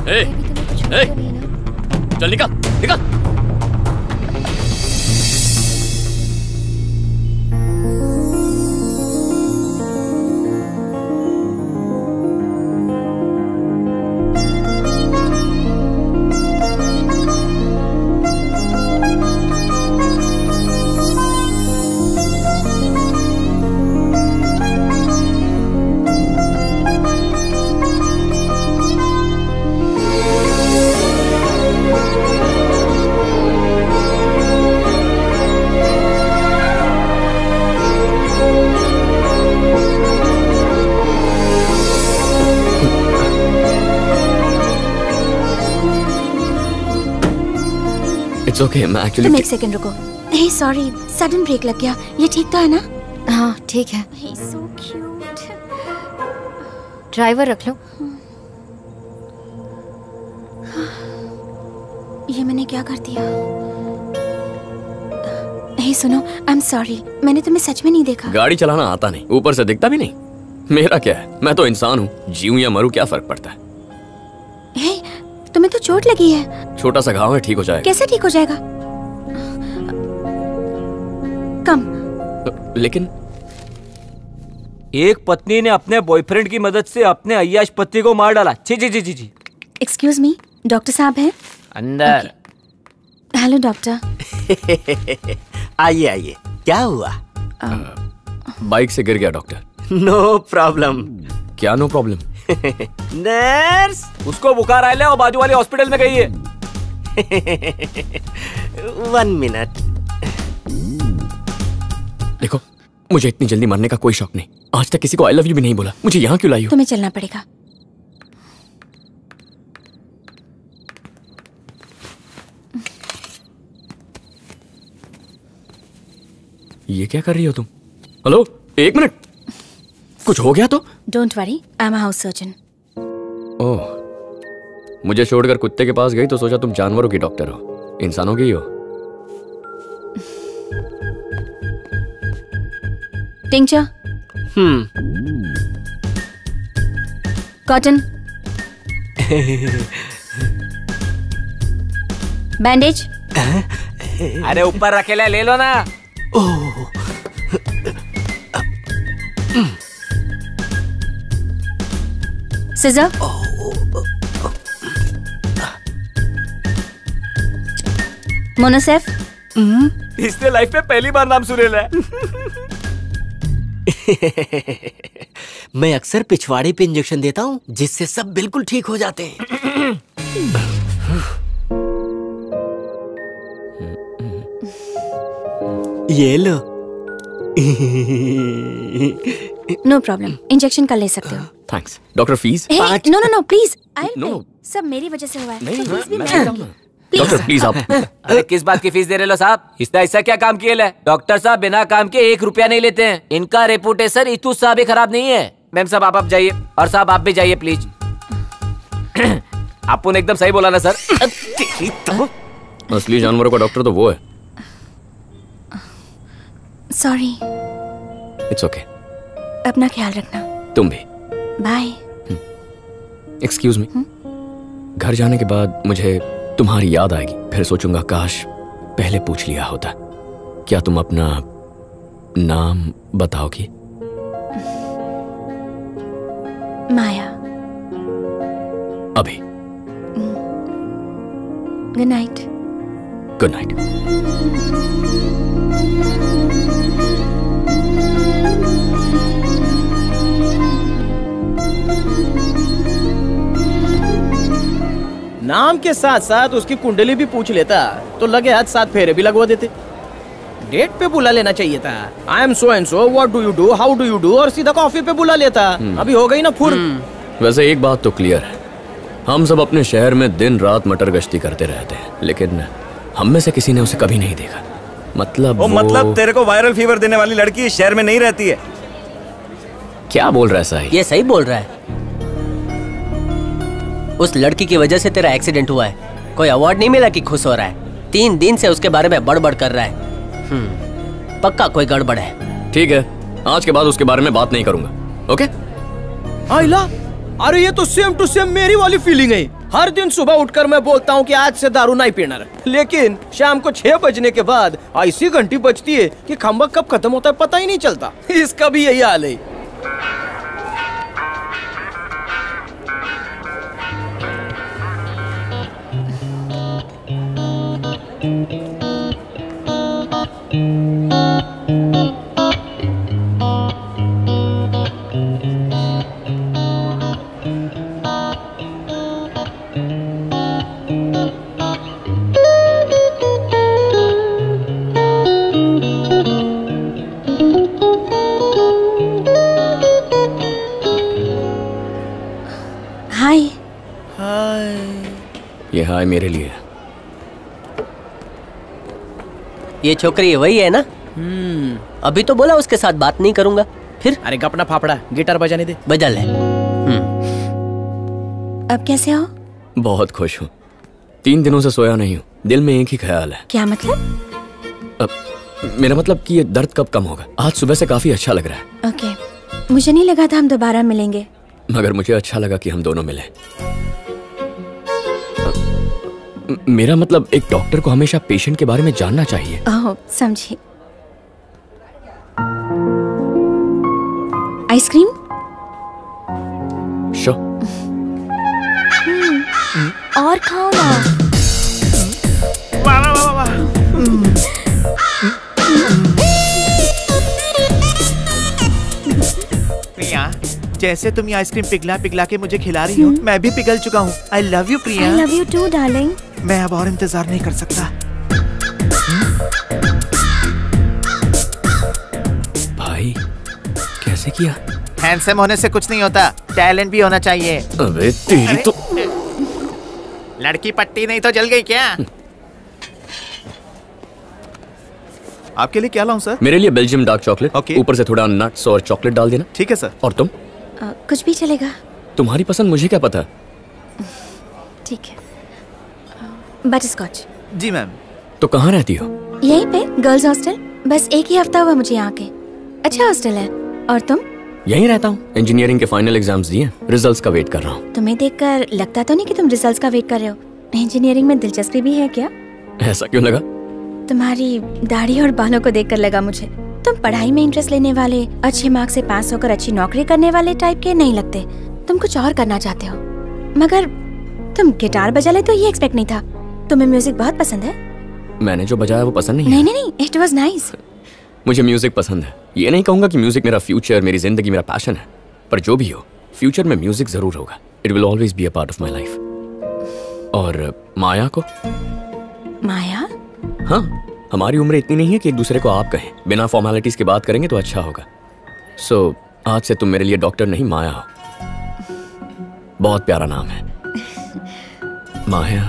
ए, ए, चल निकल निकल। It's okay, मैं actually तुम एक सेकंड रुको। हे सॉरी, सडन ब्रेक लग गया। ये ठीक तो है ना? हाँ ठीक है। He's so cute. ड्राइवर रख लो। ये मैंने क्या कर दिया? हे सुनो, आई एम सॉरी, मैंने तुम्हें सच में नहीं देखा। गाड़ी चलाना आता नहीं, ऊपर से दिखता भी नहीं। मेरा क्या है, मैं तो इंसान हूँ, जीऊं या मरूं क्या फर्क पड़ता है। हे, तुम्हें तो चोट लगी है। छोटा सा घाव है, ठीक हो जाएगा। कैसे ठीक हो जाएगा? कम। लेकिन एक पत्नी ने अपने बॉयफ्रेंड की मदद से अपने अय्याश पति को मार डाला। जी जी जी जी जी। एक्सक्यूज मी, डॉक्टर साहब हैं? अंदर। Hello doctor. आइए आइए, क्या हुआ? बाइक से गिर गया डॉक्टर। No problem. क्या नो प्रॉब्लम? नर्स, उसको बुखार आया है और बाजू वाले हॉस्पिटल में गई है। 1 मिनट। देखो, मुझे इतनी जल्दी मरने का कोई शौक नहीं। आज तक किसी को आई लव यू भी नहीं बोला। मुझे यहाँ क्यों लाई हो? तुम्हें चलना पड़ेगा। ये क्या कर रही हो तुम? Hello, 1 minute. कुछ हो गया तो? Don't worry, I am a house surgeon. Oh, मुझे छोड़कर कुत्ते के पास गई तो सोचा तुम जानवरों की डॉक्टर हो, इंसानों की हो। टिंचर। कॉटन। बैंडेज। अरे ऊपर रखेला, ले लो ना। सिजर। मोनोसेफ। इसने लाइफ में पहली बार नाम सुनेला है। मैं अक्सर पिछवाड़े पे इंजेक्शन देता हूँ, जिससे सब बिल्कुल ठीक हो जाते हैं। ये लो। नो प्रॉब्लम, इंजेक्शन कर ले सकते हो। Thanks. Doctor fees? No no no please, No. सब मेरी वजह से हुआ है। नहीं, तो please be मैं mad. बताऊं ना। डॉक्टर प्लीज आप। अरे किस बात की फीस दे रहे लो साहब? इसने ऐसा क्या काम किया है? डॉक्टर साहब बिना काम के 1 रुपया नहीं लेते हैं। इनका रेपुटेशन इतू सा भी खराब नहीं है। मैम साहब आप जाइए, और साहब आप भी जाइए प्लीज। आपने एकदम सही बोला ना सर। असली जानवरों का डॉक्टर तो वो है। सॉरी। It's okay. अपना ख्याल रखना। तुम भी। बाय। Excuse me. घर जाने के बाद मुझे तुम्हारी याद आएगी। फिर सोचूंगा काश पहले पूछ लिया होता। क्या तुम अपना नाम बताओगी? माया। अभी। Good night. Good night. नाम के साथ साथ उसकी कुंडली भी पूछ लेता तो लगे हाथ 7 फेरे भी लगवा देते। डेट पे बुला लेना चाहिए था। I am so and so, what do you do, how do you do, और सीधा कॉफी पे बुला लेता। अभी हो गई ना फुर। वैसे एक बात तो क्लियर है, हम सब अपने शहर में दिन रात मटर गश्ती करते रहते हैं, लेकिन हम में से किसी ने उसे कभी नहीं देखा। मतलब मतलब तेरे को वायरल फीवर देने वाली लड़की इस शहर में नहीं रहती है। क्या बोल रहा है साहिल? ये सही बोल रहा है। उस लड़की की वजह से तेरा एक्सीडेंट हुआ है। कोई अवार्ड नहीं मिला कि खुश हो रहा है। 3 दिन से उसके बारे में बड़बड़ कर रहा है। पक्का कोई गड़बड़ है। ठीक है, आज के बाद उसके बारे में बात नहीं करूंगा। ओके? आइला, अरे ये तो सेम टू सेम मेरी वाली फीलिंग है। हर दिन सुबह उठकर मैं बोलता हूँ कि आज से दारू नहीं पीना, लेकिन शाम को 6 बजने के बाद ऐसी घंटी बजती है कि खंबा कब खत्म होता है पता ही नहीं चलता। इसका भी यही हाल है। हाय। ये हाय मेरे लिए। ये छोकरी वही है ना? अभी तो बोला उसके साथ बात नहीं करूंगा, फिर? अरे अपना फाफड़ा गिटार बजाने दे। बजा ले। अब कैसे हो? बहुत खुश हूँ। 3 दिनों से सोया नहीं हूँ। दिल में एक ही ख्याल है। क्या मतलब? मेरा मतलब कि ये दर्द कब कम होगा। आज सुबह से काफी अच्छा लग रहा है। ओके, मुझे नहीं लगा था हम दोबारा मिलेंगे। मगर मुझे अच्छा लगा कि हम दोनों मिले। मेरा मतलब एक डॉक्टर को हमेशा पेशेंट के बारे में जानना चाहिए। ओह, समझी। आइसक्रीम? शो। और खाओ ना। वाह वाह वाह वाह। प्रिया, जैसे तुम ये आइसक्रीम पिघला पिघला के मुझे खिला रही हो, मैं भी पिघल चुका हूँ। I love you Priya. I love you too, darling. मैं अब और इंतजार नहीं कर सकता। भाई, कैसे किया? हैंडसम होने से कुछ नहीं होता, टैलेंट भी होना चाहिए। अबे तेरी तो। लड़की पट्टी नहीं तो जल गई क्या? आपके लिए क्या लाऊं सर? मेरे लिए बेल्जियम डार्क चॉकलेट। ओके। ऊपर से थोड़ा नट्स और चॉकलेट डाल देना। ठीक है सर। और तुम? कुछ भी चलेगा। तुम्हारी पसंद मुझे क्या पता। ठीक है। बटरस्कॉच। जी मैम। तो कहाँ रहती हो? यहीं पे, गर्ल्स हॉस्टल। बस एक ही हफ्ता हुआ मुझे यहाँ के। अच्छा हॉस्टल है। और तुम? यहीं रहता हूँ। इंजीनियरिंग के फाइनल एग्जाम्स दिए, रिजल्ट्स का वेट कर रहा हूँ। तुम्हें देखकर लगता तो नहीं कि तुम रिजल्ट्स का वेट कर रहे हो। इंजीनियरिंग में दिलचस्पी भी है क्या? ऐसा क्यों लगा? तुम्हारी दाढ़ी और बालों को देखकर लगा मुझे। तुम पढ़ाई में इंटरेस्ट लेने वाले, अच्छे मार्क्स से पास होकर अच्छी नौकरी करने वाले टाइप के नहीं लगते। तुम कुछ और करना चाहते हो। मगर तुम गिटार बजा ले तो ये एक्सपेक्ट नहीं था। तुम्हें म्यूजिक बहुत पसंद है। मैंने जो बजाया वो पसंद नहीं है। नहीं, इट वाज नाइस। मुझे म्यूजिक पसंद है। ये नहीं कहूंगा कि म्यूजिक मेरा फ्यूचर, मेरी जिंदगी, मेरा पैशन है। पर जो भी हो, फ्यूचर में म्यूजिक जरूर होगा। It will always be a part of my life. और माया को? माया? हाँ, हमारी उम्र इतनी नहीं है कि एक दूसरे को आप कहें। बिना फॉर्मेलिटीज की बात करेंगे तो अच्छा होगा। सो आज से तुम मेरे लिए डॉक्टर नहीं, माया हो। बहुत प्यारा नाम है। माया,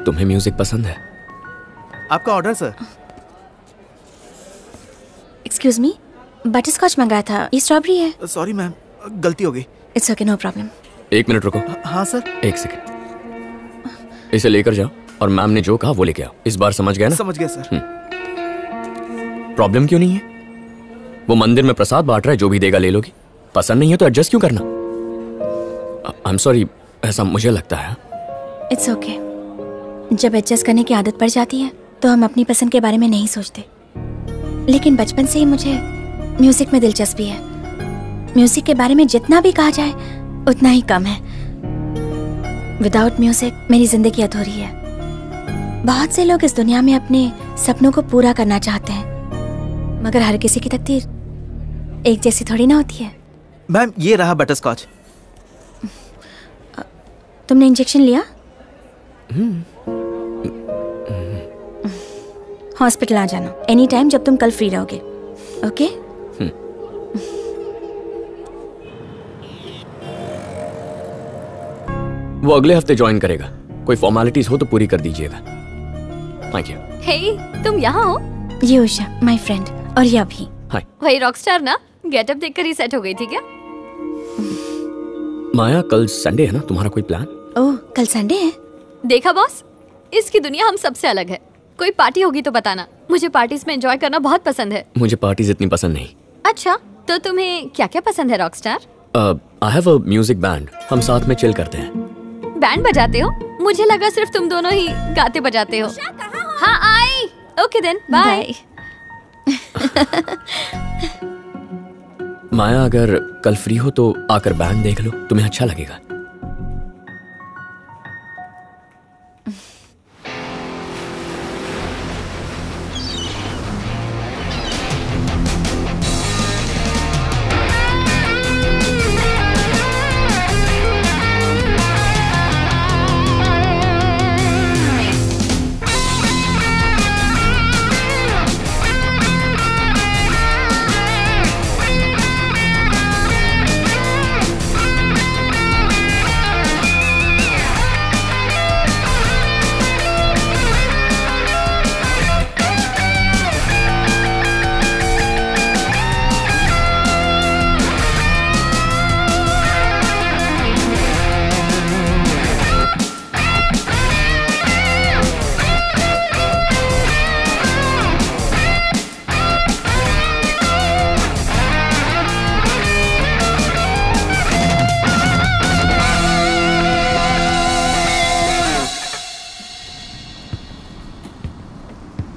तुम्हें म्यूजिक पसंद है? आपका order sir. Excuse me, butterscotch मंगाया था, ये स्ट्रॉबेरी है। सॉरी मैम, गलती हो गई। It's okay, no problem. 1 minute रुको। हाँ सर। 1 सेकंड। इसे लेकर जाओ और मैम ने जो कहा वो लेके आओ। इस बार समझ गया ना? समझ गया सर। प्रॉब्लम क्यों नहीं है? वो मंदिर में प्रसाद बांट रहा है, जो भी देगा ले लोगी। पसंद नहीं है तो एडजस्ट क्यों करना? आई एम सॉरी, ऐसा मुझे लगता है। It's okay. जब एडजस्ट करने की आदत पड़ जाती है तो हम अपनी पसंद के बारे में नहीं सोचते। लेकिन बचपन से ही मुझे म्यूजिक में दिलचस्पी है। म्यूजिक के बारे में जितना भी कहा जाए उतना ही कम है। विदाउट म्यूजिक मेरी जिंदगी अधूरी है। बहुत से लोग इस दुनिया में अपने सपनों को पूरा करना चाहते हैं, मगर हर किसी की तकदीर एक जैसी थोड़ी ना होती है। मैम, ये रहा बटरस्कॉच। तुमने इंजेक्शन लिया? हॉस्पिटल आ जाना एनी टाइम जब तुम कल फ्री रहोगे। ओके? वो अगले हफ्ते ज्वाइन करेगा। कोई फॉर्मेलिटीज हो तो पूरी कर दीजिएगा। Thank you. हे, तुम यहाँ हो? ये उषा, माय फ्रेंड, और ये अभी। हाय। वही रॉकस्टार ना? गेटअप देखकर ही सेट हो गई थी क्या? माया, कल संडे है ना, तुम्हारा कोई प्लान? ओह, कल संडे है? देखा बॉस, इसकी दुनिया हम सबसे अलग है। कोई पार्टी होगी तो बताना, मुझे पार्टीज में एंजॉय करना बहुत पसंद है। मुझे पार्टीज इतनी पसंद नहीं। अच्छा, तो तुम्हें क्या क्या पसंद है Rockstar? I have a music band, हम साथ में चिल करते हैं। बैंड बजाते हो? मुझे लगा सिर्फ तुम दोनों ही गाते बजाते हो। हाँ आई। Okay then bye. माया, अगर कल फ्री हो तो आकर बैंड देख लो, तुम्हें अच्छा लगेगा।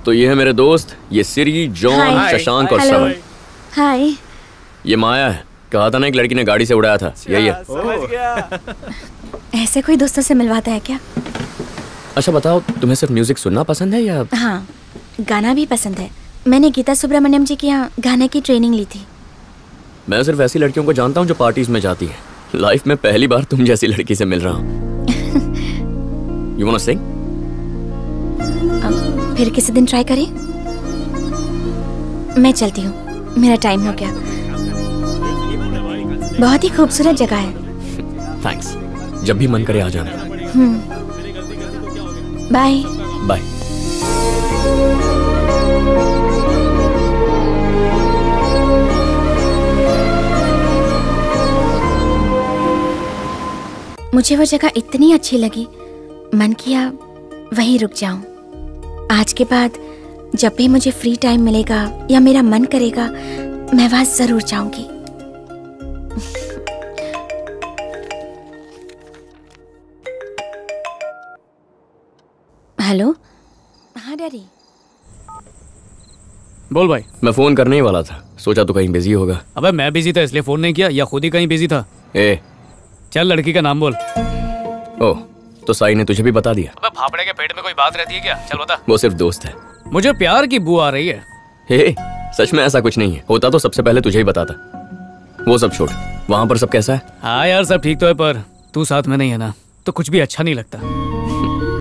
तो ये है मेरे दोस्त, ये सिरी, जॉन, शशांक और श्रवण। हाय। ये माया है, कहा था ना एक लड़की ने गाड़ी से उड़ाया था, यही है। समझ गया। ऐसे कोई दोस्तों से मिलवाता है क्या? अच्छा बताओ, तुम्हें सिर्फ म्यूजिक सुनना पसंद है या? हाँ, गाना भी पसंद है। मैंने गीता सुब्रमण्यम जी के यहाँ गाने की ट्रेनिंग ली थी। मैं सिर्फ ऐसी लड़कियों को जानता हूँ जो पार्टीज में जाती हैं। लाइफ में पहली बार तुम जैसी लड़की से मिल रहा हूँ। You wanna sing? फिर किसी दिन ट्राई करें। मैं चलती हूँ, मेरा टाइम हो गया। बहुत ही खूबसूरत जगह है। थैंक्स, जब भी मन करे आ जाना। Bye bye. मुझे वो जगह इतनी अच्छी लगी, मन किया वहीं रुक जाऊं। आज के बाद जब भी मुझे फ्री टाइम मिलेगा या मेरा मन करेगा, मैं वहां जरूर जाऊंगी। हेलो। हाँ डैडी। बोल भाई। मैं फोन करने ही वाला था, सोचा तो कहीं बिजी होगा। अबे मैं बिजी था इसलिए फोन नहीं किया, या खुद ही कहीं बिजी था? चल लड़की का नाम बोल। ओह, तो साई ने तुझे भी बता दिया? अबे फाफड़े के पेट में कोई बात रहती है क्या? चल बता। वो सिर्फ दोस्त है। मुझे प्यार की बू आ रही है। सच में ऐसा कुछ नहीं है, होता तो सबसे पहले तुझे ही बताता। वो सब छोड़, वहाँ पर सब कैसा है? हाँ यार सब ठीक तो है, पर तू साथ में नहीं है ना, तो कुछ भी अच्छा नहीं लगता।